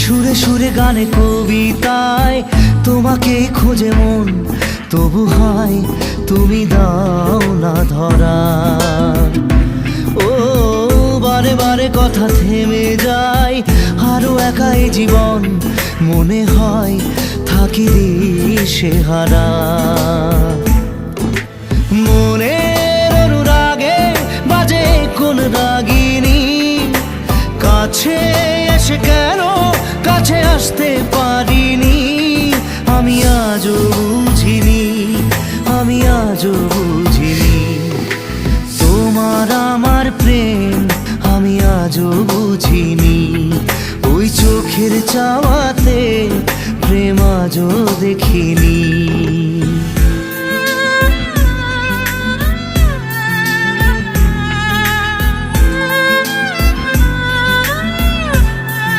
সুরে সুরে গানে কবিতায় তোমাকে খোঁজে মন, তবু হয় তুমি দাও না ধরা। ও বারে বারে কথা থেমে যায়, আরো একাই জীবন মনে হয় থাকি দিশে হারা। মনের অনুরাগে বাজে কোন রাগিনী, কাছে এসে কেন কাছে আসতে পারিনি। আমি আজও বুঝিনি, আমি আজও বুঝিনি তোমার আমার প্রেম, আমি আজও বুঝিনি। ওই চোখের চাওয়াতে প্রেম আজও দেখিনি।